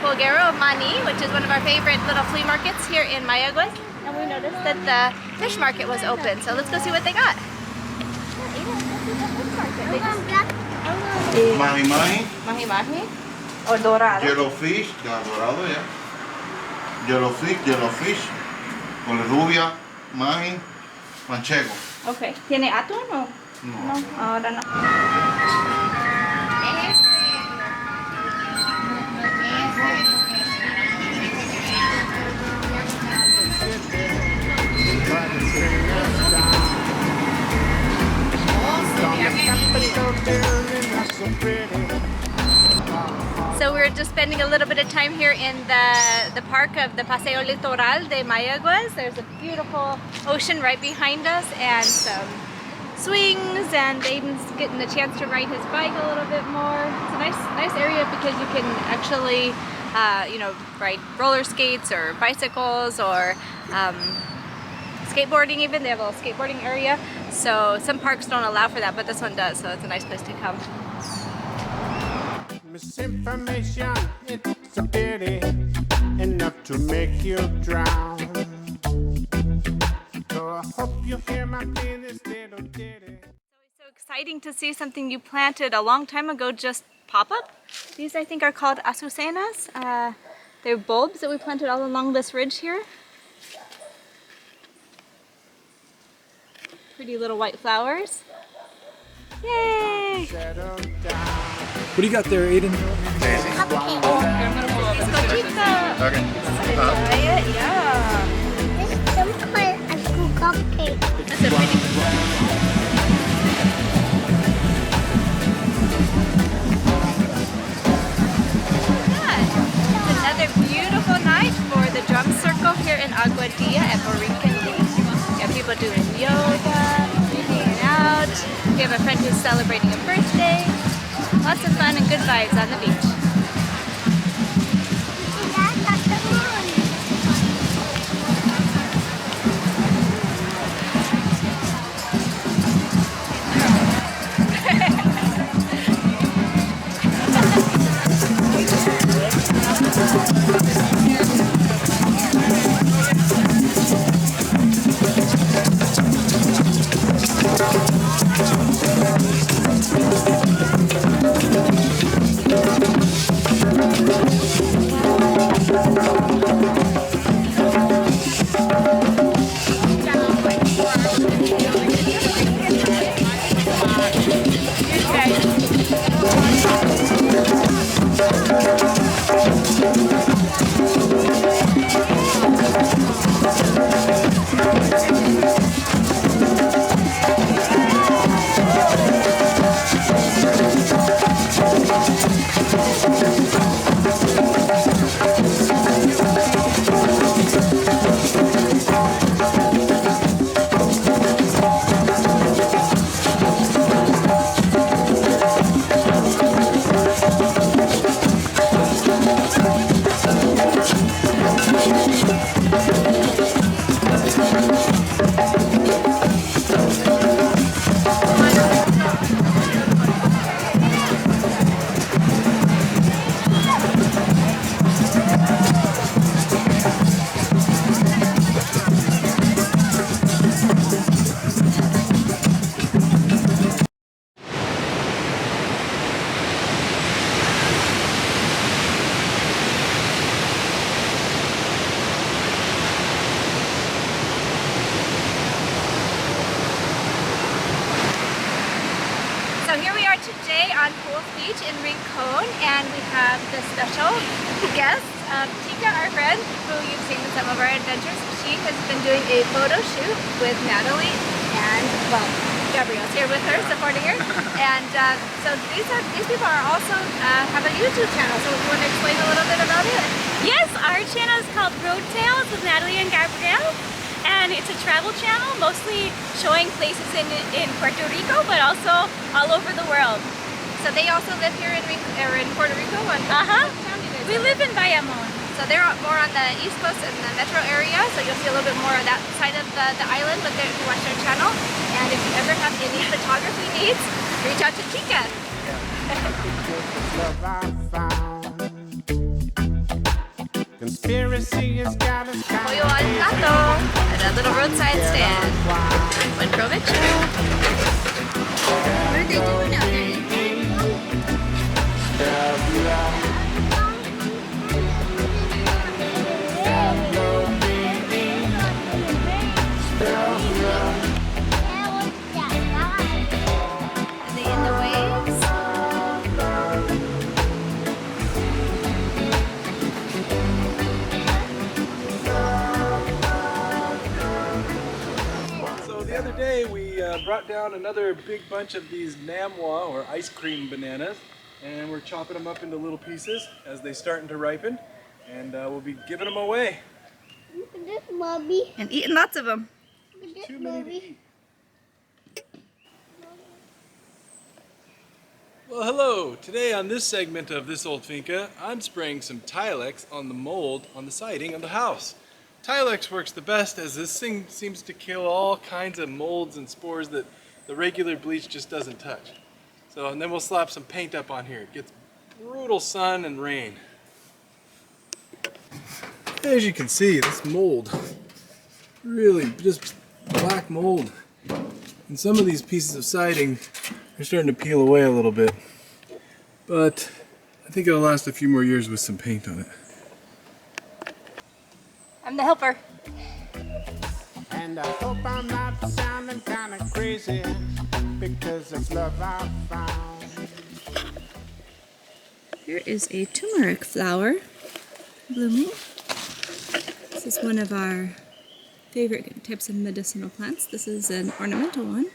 Pulguero Mani, which is one of our favorite little flea markets here in Mayaguez. And we noticed that the fish market was open, so let's go see what they got. Mahi mahi. Mahi mahi. Or dorado. Yellowfish, ya dorado ya. Yellowfish. Con rubia, mahi, manchego. Okay. ¿Tiene atún o? No. Ahora no. So we're just spending a little bit of time here in the park of the Paseo Litoral de Mayaguez. There's a beautiful ocean right behind us and some swings, and Aiden's getting the chance to ride his bike a little bit more. It's a nice area because you can actually ride roller skates or bicycles or skateboarding even. They have a little skateboarding area. So some parks don't allow for that, but this one does, so it's a nice place to come. Misinformation, it's a pity, enough to make you drown. So I hope you hear my plea, this little ditty. It's so exciting to see something you planted a long time ago just pop up. These I think are called azucenas. They're bulbs that we planted all along this ridge here. Pretty little white flowers. Yay! What do you got there, Aiden? Bizcochito. Okay. Try it, yeah. This is called a good cupcake. That's a pretty It's another beautiful night for the drum circle here in Aguadilla and Rincon. You have people doing yoga, hanging out. We have a friend who's celebrating a birthday. Lots of fun and good vibes on the beach. That's the moon. Beach in Rincon, and we have the special guest, Tika, our friend, who you've seen in some of our adventures. She has been doing a photo shoot with Natalie, and well, Gabrielle's here with her, supporting her. And so these people are also have a YouTube channel. So you want to explain a little bit about it? Yes, our channel is called Road Tales with Natalie and Gabrielle, and it's a travel channel, mostly showing places in Puerto Rico, but also all over the world. So they also live here in Puerto Rico? We live in Bayamon. So they're more on the East Coast and the metro area, so you'll see a little bit more of that side of the island, but if you watch their channel. And if you ever have any photography needs, reach out to Tika. conspiracy has got us Pollo al plato at a little roadside stand. Buen provecho. What are they doing out there? Are they in the waves? So the other day we brought down another big bunch of these namwa or ice cream bananas, and we're chopping them up into little pieces as they starting to ripen, and we'll be giving them away. Look at this, Mommy. And eating lots of them. Look at this, Too many to Mommy. eat. Well, hello! Today on this segment of This Old Finca, I'm spraying some Tilex on the mold on the siding of the house. Tilex works the best as this thing seems to kill all kinds of molds and spores that the regular bleach just doesn't touch. So, and then we'll slap some paint up on here. It gets brutal sun and rain. As you can see, this mold, really just black mold. And some of these pieces of siding are starting to peel away a little bit. But I think it'll last a few more years with some paint on it. I'm the helper. And I hope I'm not sounding kind of crazy, because it's love I found. Here is a turmeric flower blooming. This is one of our favorite types of medicinal plants. This is an ornamental one,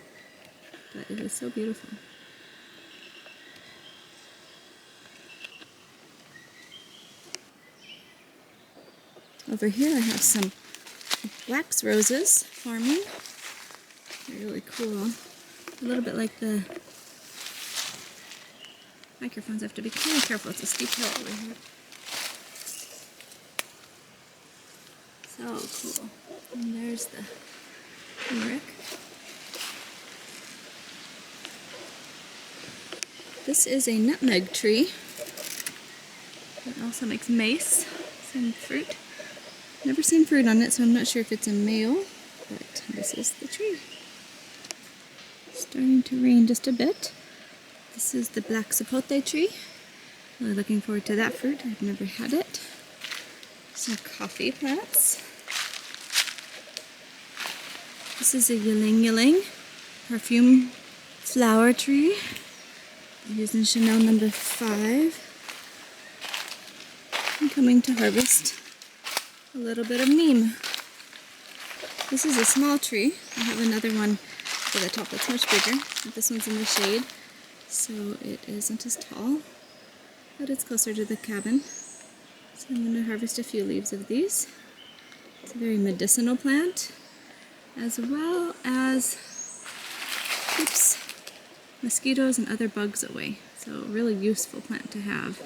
but it is so beautiful. Over here I have some wax roses forming. They're really cool. A little bit like the microphones. I have to be kind of careful. It's a steep hill over here. So cool. And there's the turmeric. This is a nutmeg tree. It also makes mace, same fruit. Never seen fruit on it, so I'm not sure if it's a male, but this is the tree. Starting to rain just a bit. This is the black sapote tree. Really looking forward to that fruit. I've never had it. Some coffee plants. This is a ylang-ylang perfume flower tree. I'm using Chanel number 5. I'm coming to harvest a little bit of neem. This is a small tree. I have another one at the top that's much bigger. This one's in the shade, so it isn't as tall, but it's closer to the cabin. So I'm going to harvest a few leaves of these. It's a very medicinal plant, as well as keeps mosquitoes and other bugs away. So a really useful plant to have.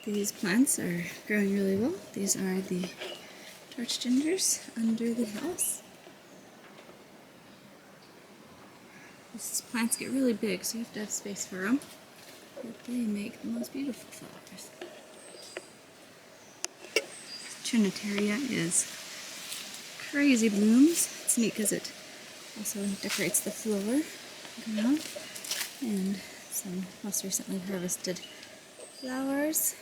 These plants are growing really well. These are the torch gingers under the house. These plants get really big, so you have to have space for them. But they make the most beautiful flowers. Trinitaria is crazy blooms. It's neat because it also decorates the floor, ground, and some most recently harvested flowers.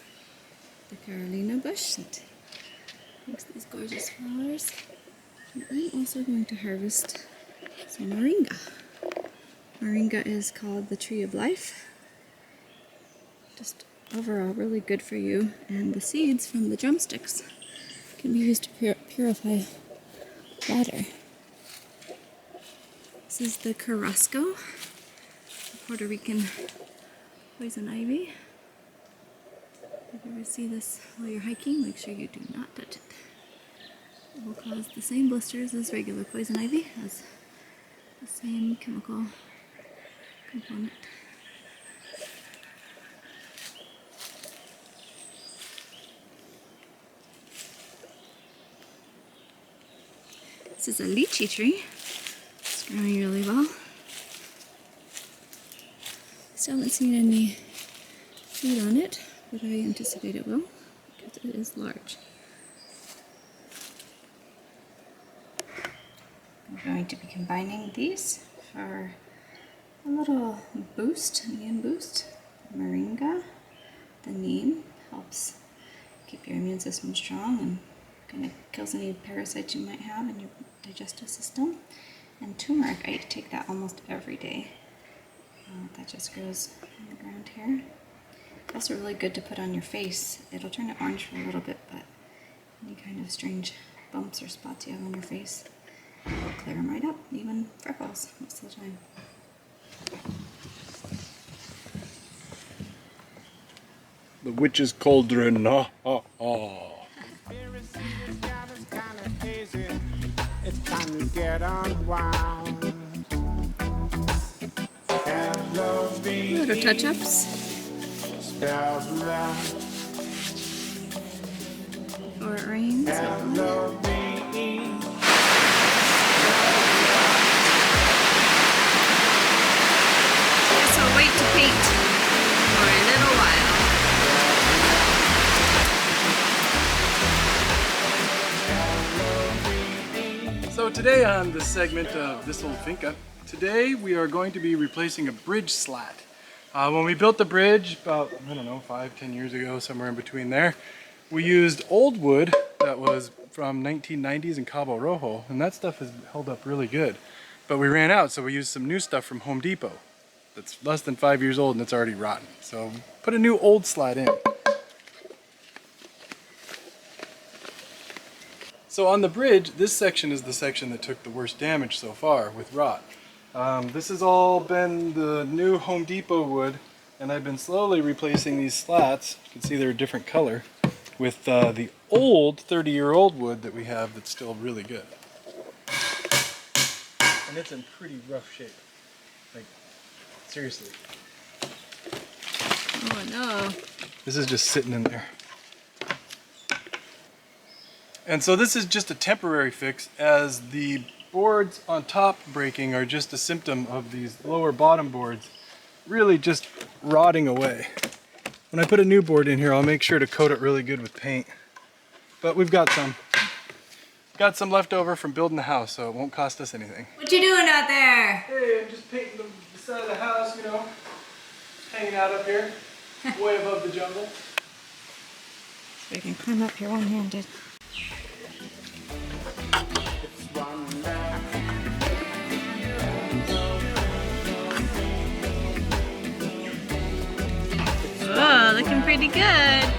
The Carolina bush that makes these gorgeous flowers. And I'm also going to harvest some moringa. Moringa is called the tree of life. Just overall really good for you, and the seeds from the drumsticks can be used to purify water. This is the carrasco, the Puerto Rican poison ivy. If you ever see this while you're hiking, make sure you do not touch it. It will cause the same blisters as regular poison ivy, has the same chemical component. This is a lychee tree. It's growing really well. Still haven't seen any fruit on it, but I anticipate it will because it is large. I'm going to be combining these for a little boost, immune boost. Moringa, the neem, helps keep your immune system strong and kind of kills any parasites you might have in your digestive system. And turmeric, I take that almost every day. That just grows in the ground here. It's also really good to put on your face. It'll turn it orange for a little bit, but any kind of strange bumps or spots you have on your face, it'll clear them right up, even freckles most of the time. The witch's cauldron. Ha ha ha. It's time to get unwound. Little touch-ups Spells love. before it rains. Guess I'll wait to paint for a little while. So today on this segment of This Old Finca, today we are going to be replacing a bridge slat. When we built the bridge about, I don't know, 5-10 years ago, somewhere in between there, we used old wood that was from 1990s in Cabo Rojo, and that stuff has held up really good. But we ran out, so we used some new stuff from Home Depot that's less than 5 years old and it's already rotten. So put a new old slat in. So on the bridge, this section is the section that took the worst damage so far with rot. This has all been the new Home Depot wood, and I've been slowly replacing these slats, you can see they're a different color, with the old 30-year-old wood that we have that's still really good. And it's in pretty rough shape. Like, seriously. Oh no. This is just sitting in there. And so this is just a temporary fix, as the boards on top breaking are just a symptom of these lower bottom boards really just rotting away. When I put a new board in here, I'll make sure to coat it really good with paint. But we've got some. Got some left over from building the house, so it won't cost us anything. What you doing out there? Hey, I'm just painting the side of the house, you know, hanging out up here, way above the jungle. So you can climb up here one-handed. Oh, looking pretty good.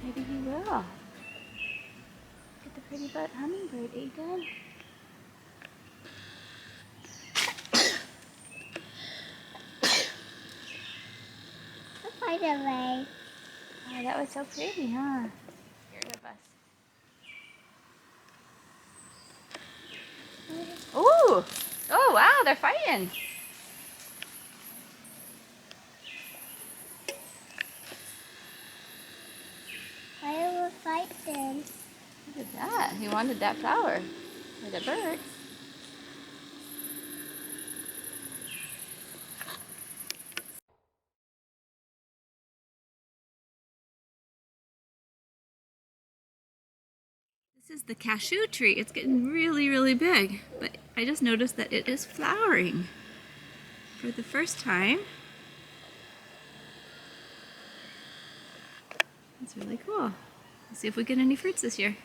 Maybe he will. Get the pretty butt hummingbird, Ethan. Right away. Oh, that was so pretty, huh? Scared of us. Ooh! Oh, wow, they're fighting. Why will we fight then? Look at that. He wanted that flower. Or the bird. This is the cashew tree. It's getting really, really big, but I just noticed that it is flowering for the first time. That's really cool. Let's see if we get any fruits this year.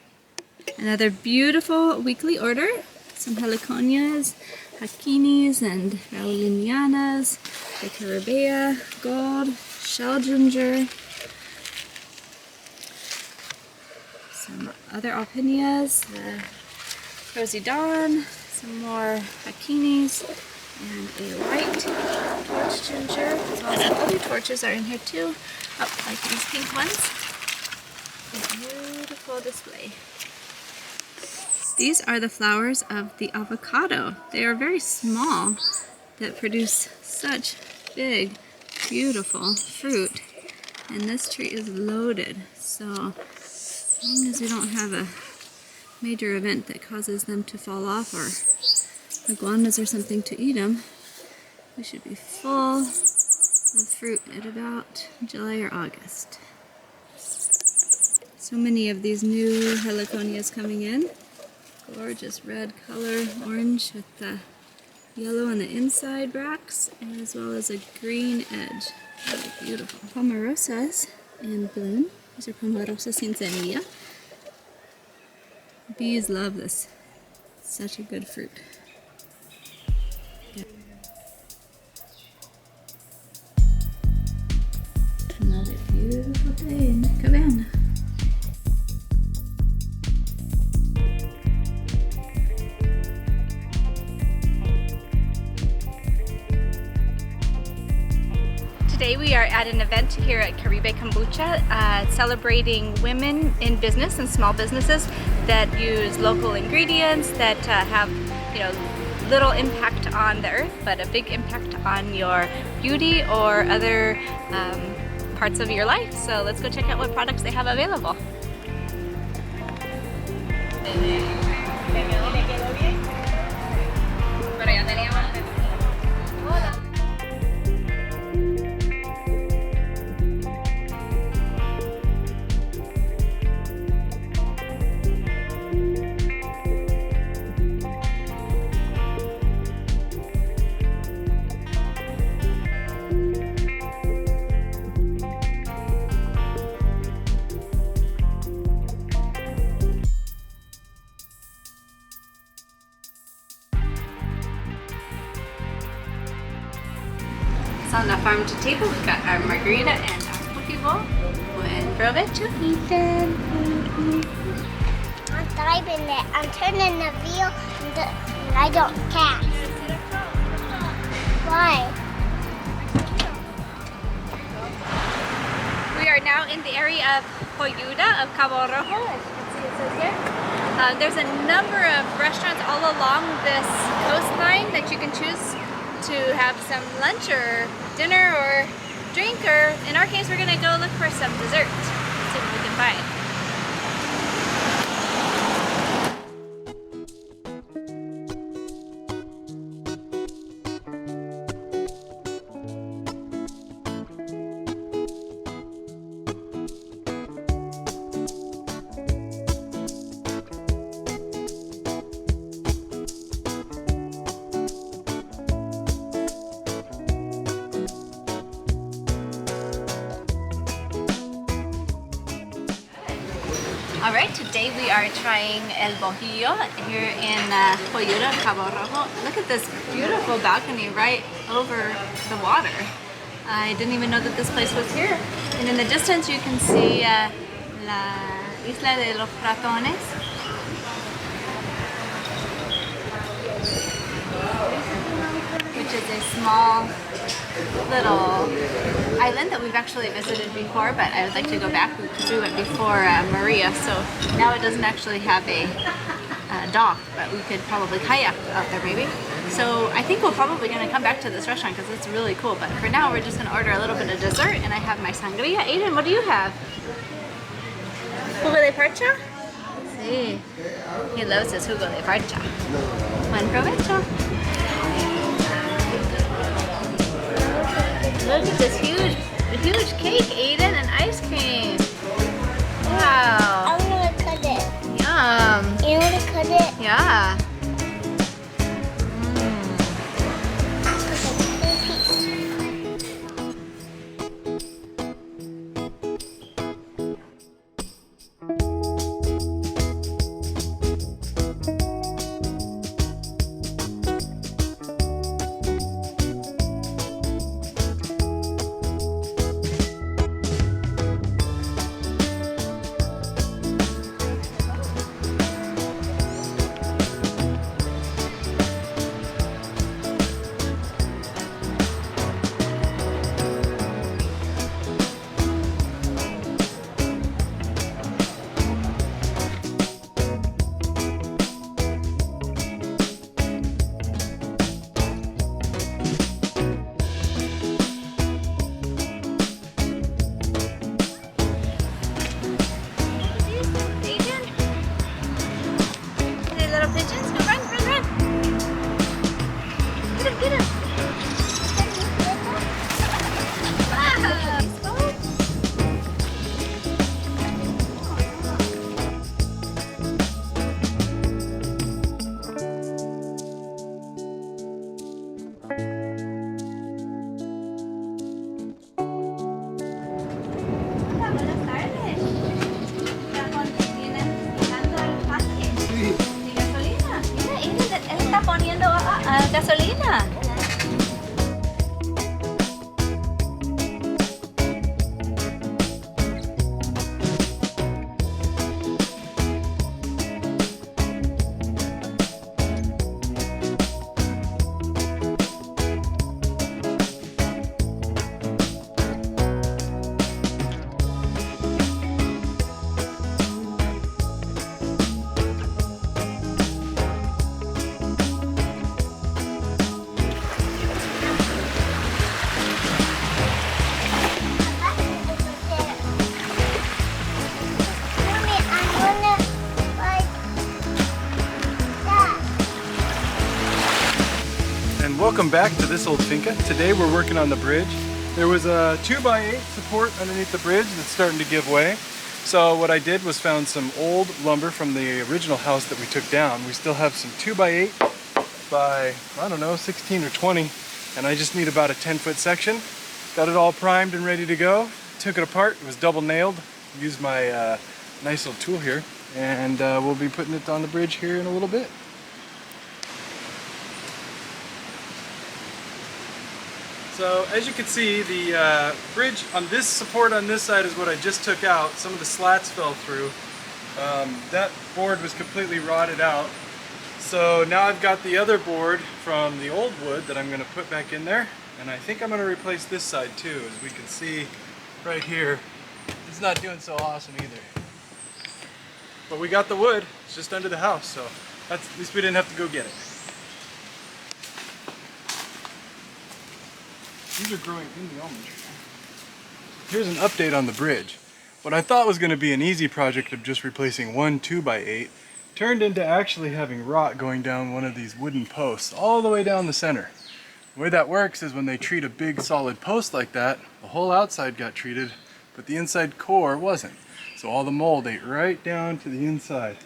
Another beautiful weekly order. Some heliconias, hakinis, and raulinianas, the carabea, gold, shell ginger, some other alpinias, Rosy Dawn, some more hakinis, and a white torch ginger. Some other torches are in here too. Oh, like these pink ones. A beautiful display. These are the flowers of the avocado. They are very small that produce such big, beautiful fruit. And this tree is loaded, so as long as we don't have a major event that causes them to fall off or iguanas or something to eat them, we should be full of fruit at about July or August. So many of these new heliconias coming in. Gorgeous red color, orange with the yellow on the inside bracts, as well as a green edge. Really beautiful. Pomerosas in bloom. These are Pomerosas sin semilla. Bees love this. Such a good fruit. Another beautiful day in the cabana. Today we are at an event here at Caribe Kombucha celebrating women in business and small businesses that use local ingredients that have, little impact on the earth but a big impact on your beauty or other parts of your life. So let's go check out what products they have available. On the farm to table, we've got our margarita and our poke bowl. Buen provecho, Ethan. I'm driving it. I'm turning the wheel and I don't catch. Why? We are now in the area of Joyuda of Cabo Rojo, as you can see it says here. There's a number of restaurants all along this coastline that you can choose to have some lunch or dinner or drink, or in our case we're gonna go look for some dessert. See what we can find. Alright, today we are trying El Bojillo here in Joyuda, Cabo Rojo. Look at this beautiful balcony right over the water. I didn't even know that this place was here. And in the distance you can see la Isla de los Ratones. Which is a small little island that we've actually visited before, but I would like to go back because we went before Maria, so now it doesn't actually have a dock, but we could probably kayak out there maybe. So I think we're probably going to come back to this restaurant because it's really cool, but for now we're just going to order a little bit of dessert, and I have my sangria. Aiden, what do you have? Jugo de parcha? Sí. He loves his jugo de parcha. Buen provecho. Look at this huge cake, Aiden, and ice cream. Wow. I'm gonna cut it. Yum. You want to cut it? Yeah. Welcome back to This Old Finca. Today we're working on the bridge. There was a 2x8 support underneath the bridge that's starting to give way. So what I did was found some old lumber from the original house that we took down. We still have some 2x8 by, I don't know, 16 or 20. And I just need about a 10-foot section. Got it all primed and ready to go. Took it apart, it was double nailed. Used my nice little tool here. And we'll be putting it on the bridge here in a little bit. So as you can see, the bridge on this support on this side is what I just took out. Some of the slats fell through. That board was completely rotted out. So now I've got the other board from the old wood that I'm going to put back in there. And I think I'm going to replace this side too. As we can see right here, it's not doing so awesome either. But we got the wood, it's just under the house, so at least we didn't have to go get it. These are growing in the almond tree. Here's an update on the bridge. What I thought was going to be an easy project of just replacing one 2x8 turned into actually having rot going down one of these wooden posts all the way down the center. The way that works is when they treat a big solid post like that, the whole outside got treated, but the inside core wasn't. So all the mold ate right down to the inside.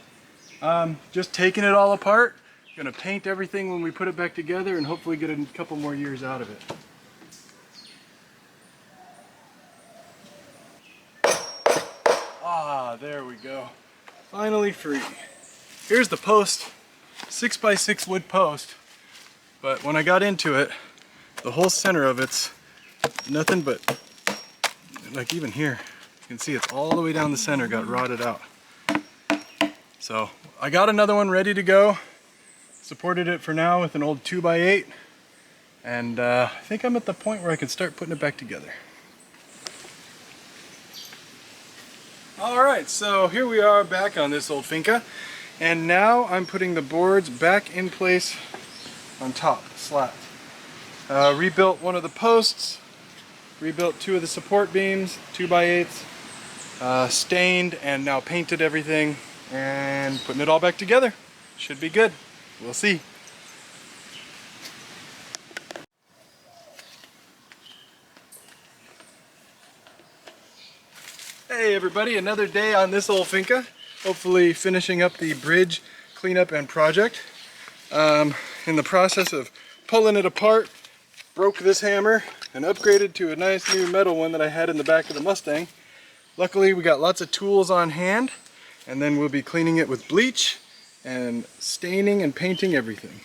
Just taking it all apart, gonna paint everything when we put it back together and hopefully get a couple more years out of it. There we go. Finally free. Here's the post, 6x6 wood post. But when I got into it, the whole center of it's nothing but, like even here, you can see it's all the way down the center, got rotted out. So I got another one ready to go. Supported it for now with an old 2x8. And I think I'm at the point where I can start putting it back together. Alright, so here we are back on this old finca, and now I'm putting the boards back in place on top, slats. Rebuilt one of the posts, rebuilt two of the support beams, 2x8s, stained and now painted everything, and putting it all back together. Should be good. We'll see. Hey everybody, another day on this old finca. Hopefully finishing up the bridge cleanup and project. In the process of pulling it apart, broke this hammer and upgraded to a nice new metal one that I had in the back of the Mustang. Luckily we got lots of tools on hand, and then we'll be cleaning it with bleach and staining and painting everything.